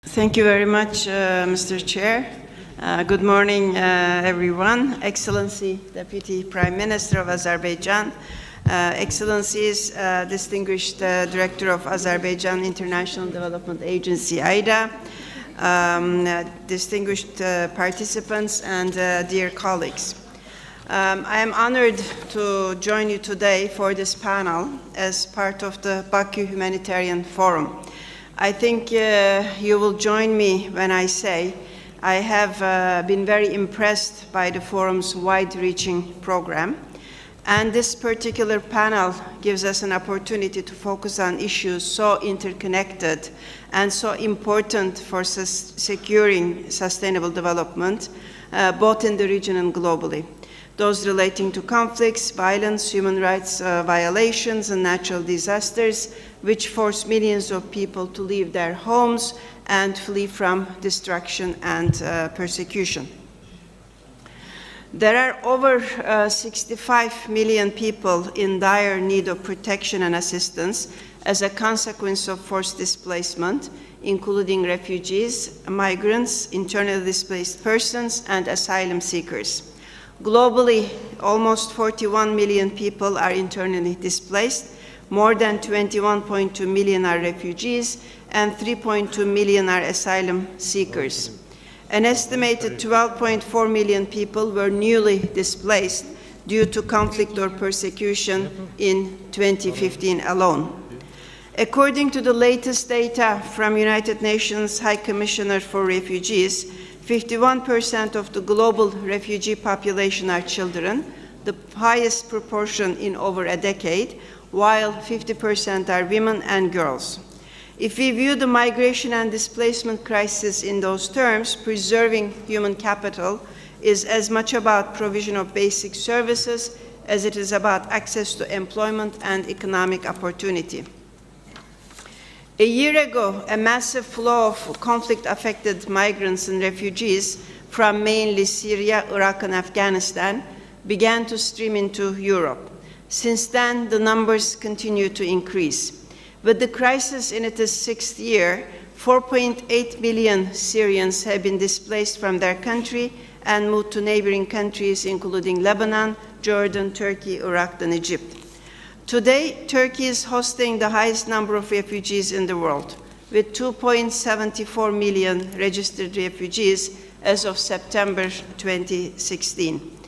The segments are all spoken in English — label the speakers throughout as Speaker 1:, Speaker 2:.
Speaker 1: Thank you very much, Mr. Chair. Good morning, everyone. Excellency, Deputy Prime Minister of Azerbaijan, Excellencies, distinguished Director of Azerbaijan International Development Agency, AIDA, distinguished participants, and dear colleagues. I am honored to join you today for this panel as part of the Baku Humanitarian Forum. I think you will join me when I say I have been very impressed by the forum's wide-reaching program, and this particular panel gives us an opportunity to focus on issues so interconnected and so important for securing sustainable development, both in the region and globally. Those relating to conflicts, violence, human rights violations, and natural disasters, which force millions of people to leave their homes and flee from destruction and persecution. There are over 65 million people in dire need of protection and assistance as a consequence of forced displacement, including refugees, migrants, internally displaced persons, and asylum seekers. Globally, almost 41 million people are internally displaced, more than 21.2 million are refugees, and 3.2 million are asylum seekers. An estimated 12.4 million people were newly displaced due to conflict or persecution in 2015 alone. According to the latest data from United Nations High Commissioner for Refugees, 51% of the global refugee population are children, the highest proportion in over a decade, while 50% are women and girls. If we view the migration and displacement crisis in those terms, preserving human capital is as much about provision of basic services as it is about access to employment and economic opportunity. A year ago, a massive flow of conflict-affected migrants and refugees from mainly Syria, Iraq, and Afghanistan began to stream into Europe. Since then, the numbers continue to increase. With the crisis in its sixth year, 4.8 million Syrians have been displaced from their country and moved to neighboring countries, including Lebanon, Jordan, Turkey, Iraq, and Egypt. Today, Turkey is hosting the highest number of refugees in the world, with 2.74 million registered refugees as of September 2016.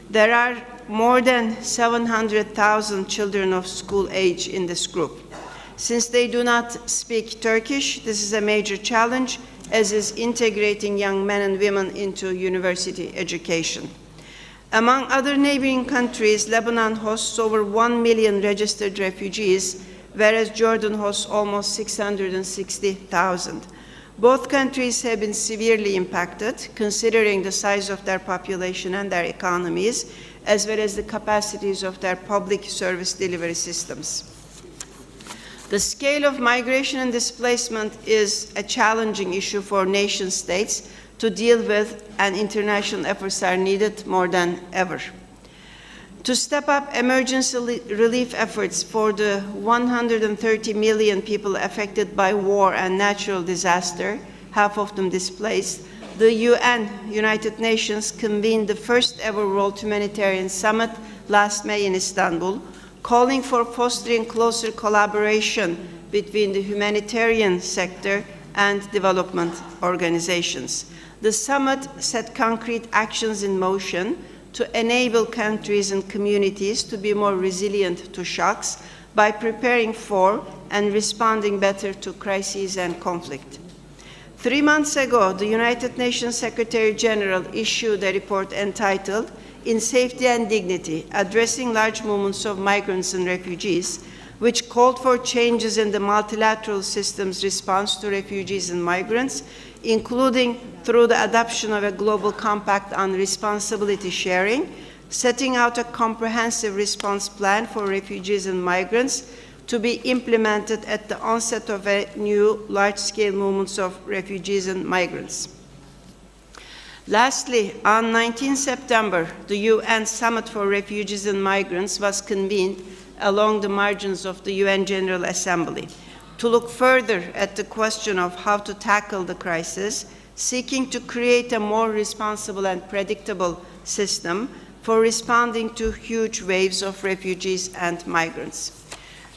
Speaker 1: There are more than 700,000 children of school age in this group. Since they do not speak Turkish, this is a major challenge, as is integrating young men and women into university education. Among other neighboring countries, Lebanon hosts over 1 million registered refugees, whereas Jordan hosts almost 660,000. Both countries have been severely impacted, considering the size of their population and their economies, as well as the capacities of their public service delivery systems. The scale of migration and displacement is a challenging issue for nation states to deal with, and international efforts are needed more than ever. To step up emergency relief efforts for the 130 million people affected by war and natural disaster, half of them displaced, the UN, United Nations, convened the first ever World Humanitarian Summit last May in Istanbul, calling for fostering closer collaboration between the humanitarian sector and development organizations. The summit set concrete actions in motion to enable countries and communities to be more resilient to shocks by preparing for and responding better to crises and conflict. 3 months ago, the United Nations Secretary General issued a report entitled "In Safety and Dignity, Addressing Large Movements of Migrants and Refugees," which called for changes in the multilateral system's response to refugees and migrants, including through the adoption of a global compact on responsibility sharing, setting out a comprehensive response plan for refugees and migrants to be implemented at the onset of a new large-scale movements of refugees and migrants. Lastly, on 19 September, the UN Summit for Refugees and Migrants was convened along the margins of the UN General Assembly. to look further at the question of how to tackle the crisis, seeking to create a more responsible and predictable system for responding to huge waves of refugees and migrants.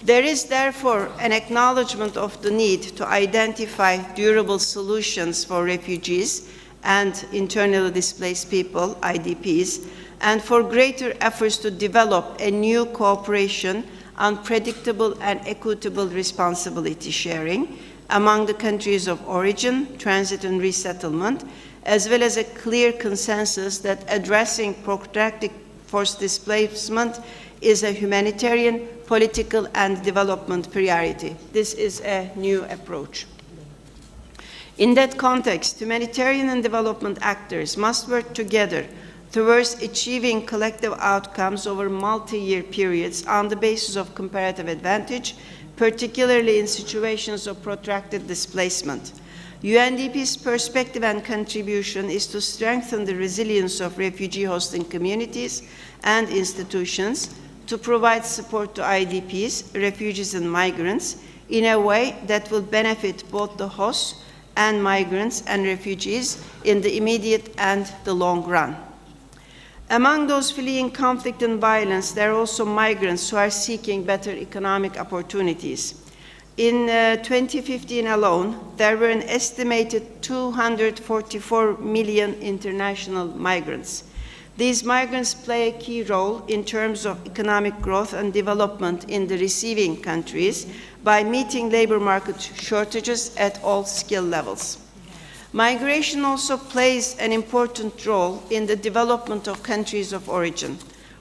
Speaker 1: There is therefore an acknowledgement of the need to identify durable solutions for refugees and internally displaced people, IDPs, and for greater efforts to develop a new cooperation on predictable and equitable responsibility sharing among the countries of origin, transit and resettlement, as well as a clear consensus that addressing protracted forced displacement is a humanitarian, political and development priority. This is a new approach. In that context, humanitarian and development actors must work together towards achieving collective outcomes over multi-year periods on the basis of comparative advantage, particularly in situations of protracted displacement. UNDP's perspective and contribution is to strengthen the resilience of refugee hosting communities and institutions, to provide support to IDPs, refugees and migrants in a way that will benefit both the hosts and migrants and refugees in the immediate and the long run. Among those fleeing conflict and violence, there are also migrants who are seeking better economic opportunities. In 2015 alone, there were an estimated 244 million international migrants. These migrants play a key role in terms of economic growth and development in the receiving countries by meeting labor market shortages at all skill levels. Migration also plays an important role in the development of countries of origin.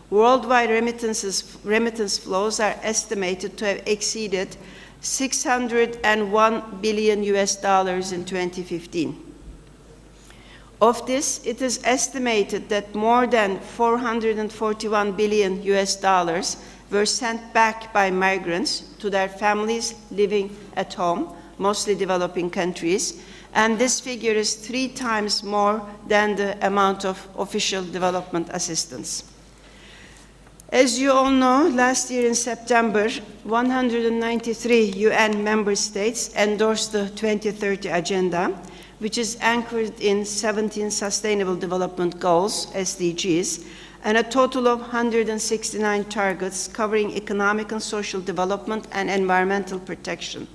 Speaker 1: Worldwide remittance flows are estimated to have exceeded $601 billion in 2015. Of this, it is estimated that more than $441 billion were sent back by migrants to their families living at home, mostly developing countries, and this figure is 3 times more than the amount of official development assistance. As you all know, last year in September, 193 UN member states endorsed the 2030 Agenda, which is anchored in 17 Sustainable Development Goals, SDGs, and a total of 169 targets covering economic and social development and environmental protection.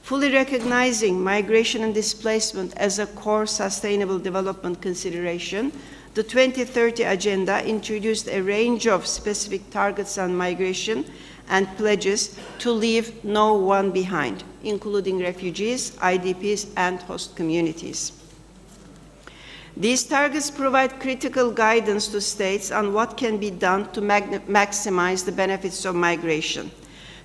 Speaker 1: Fully recognizing migration and displacement as a core sustainable development consideration, the 2030 Agenda introduced a range of specific targets on migration and pledges to leave no one behind, including refugees, IDPs, and host communities. These targets provide critical guidance to states on what can be done to maximize the benefits of migration.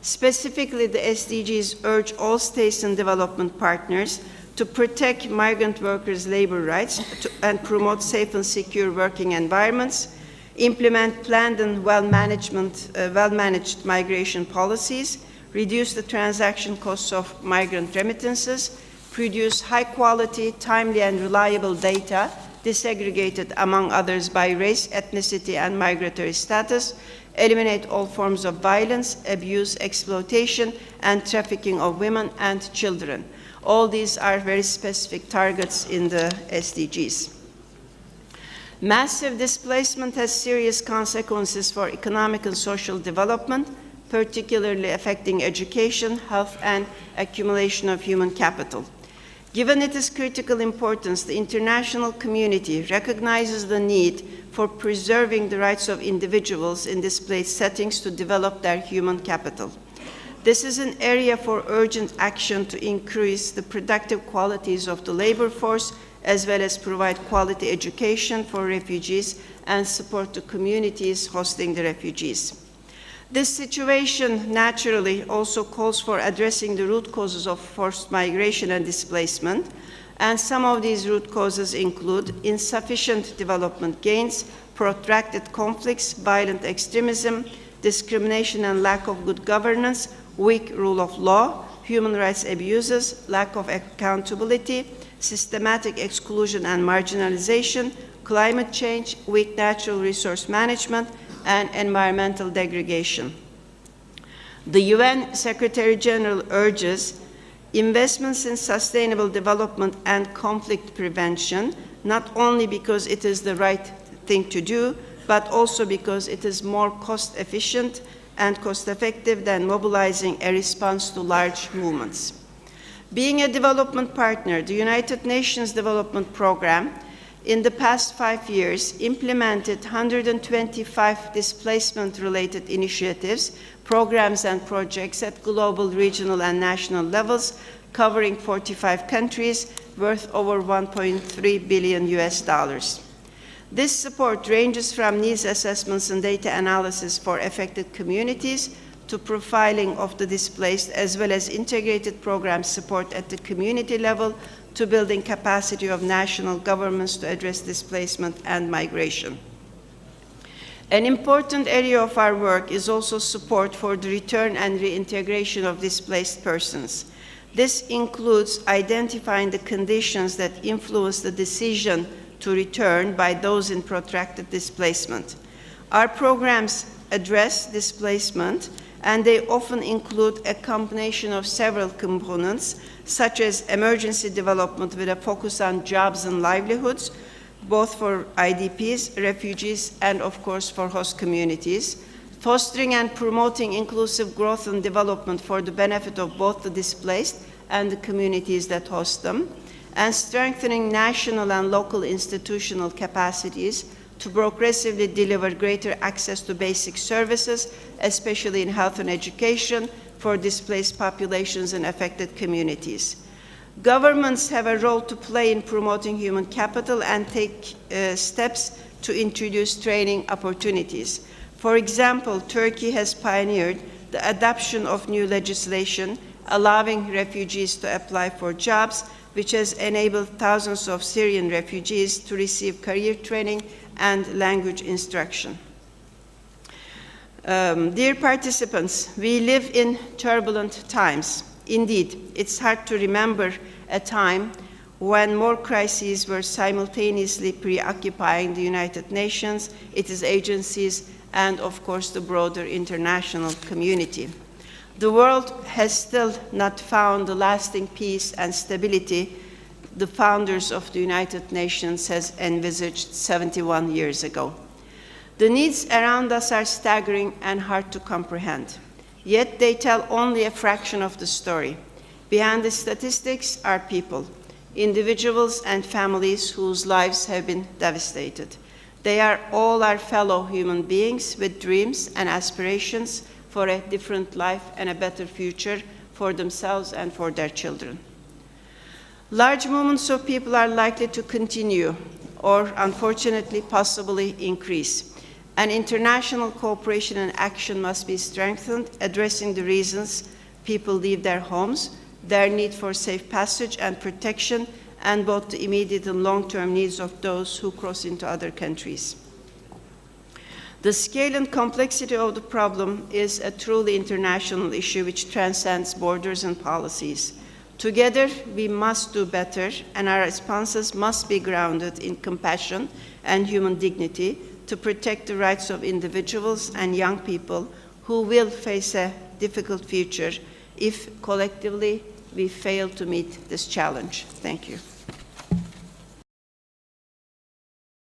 Speaker 1: Specifically, the SDGs urge all states and development partners to protect migrant workers' labor rights and promote safe and secure working environments, implement planned and well-managed migration policies, reduce the transaction costs of migrant remittances, produce high-quality, timely, and reliable data disaggregated, among others, by race, ethnicity, and migratory status, eliminate all forms of violence, abuse, exploitation, and trafficking of women and children. All these are very specific targets in the SDGs. Massive displacement has serious consequences for economic and social development, particularly affecting education, health, and accumulation of human capital. Given its critical importance, the international community recognizes the need for preserving the rights of individuals in displaced settings to develop their human capital. This is an area for urgent action to increase the productive qualities of the labor force, as well as provide quality education for refugees and support the communities hosting the refugees. This situation naturally also calls for addressing the root causes of forced migration and displacement, and some of these root causes include insufficient development gains, protracted conflicts, violent extremism, discrimination and lack of good governance, weak rule of law, human rights abuses, lack of accountability, systematic exclusion and marginalization, climate change, weak natural resource management, and environmental degradation. The UN Secretary General urges Investments in sustainable development and conflict prevention, not only because it is the right thing to do, but also because it is more cost efficient and cost effective than mobilizing a response to large movements. Being a development partner, the United Nations Development Programme in the past 5 years implemented 125 displacement-related initiatives, programs and projects at global, regional and national levels, covering 45 countries, worth over $1.3 billion US. This support ranges from needs assessments and data analysis for affected communities to profiling of the displaced, as well as integrated program support at the community level to building capacity of national governments to address displacement and migration. An important area of our work is also support for the return and reintegration of displaced persons. This includes identifying the conditions that influence the decision to return by those in protracted displacement. Our programs address displacement, and they often include a combination of several components, such as emergency development with a focus on jobs and livelihoods, both for IDPs, refugees, and of course for host communities, fostering and promoting inclusive growth and development for the benefit of both the displaced and the communities that host them, and strengthening national and local institutional capacities to progressively deliver greater access to basic services, especially in health and education, for displaced populations and affected communities. Governments have a role to play in promoting human capital and take steps to introduce training opportunities. For example, Turkey has pioneered the adoption of new legislation allowing refugees to apply for jobs, which has enabled thousands of Syrian refugees to receive career training and language instruction. Dear participants, we live in turbulent times. Indeed, it's hard to remember a time when more crises were simultaneously preoccupying the United Nations, its agencies, and of course the broader international community. The world has still not found the lasting peace and stability the founders of the United Nations has envisaged 71 years ago. The needs around us are staggering and hard to comprehend, yet they tell only a fraction of the story. Behind the statistics are people, individuals and families whose lives have been devastated. They are all our fellow human beings with dreams and aspirations for a different life and a better future for themselves and for their children. Large movements of people are likely to continue or, unfortunately, possibly increase. And international cooperation and action must be strengthened, addressing the reasons people leave their homes, their need for safe passage and protection, and both the immediate and long-term needs of those who cross into other countries. The scale and complexity of the problem is a truly international issue which transcends borders and policies. Together, we must do better, and our responses must be grounded in compassion and human dignity to protect the rights of individuals and young people who will face a difficult future if collectively we fail to meet this challenge. Thank you.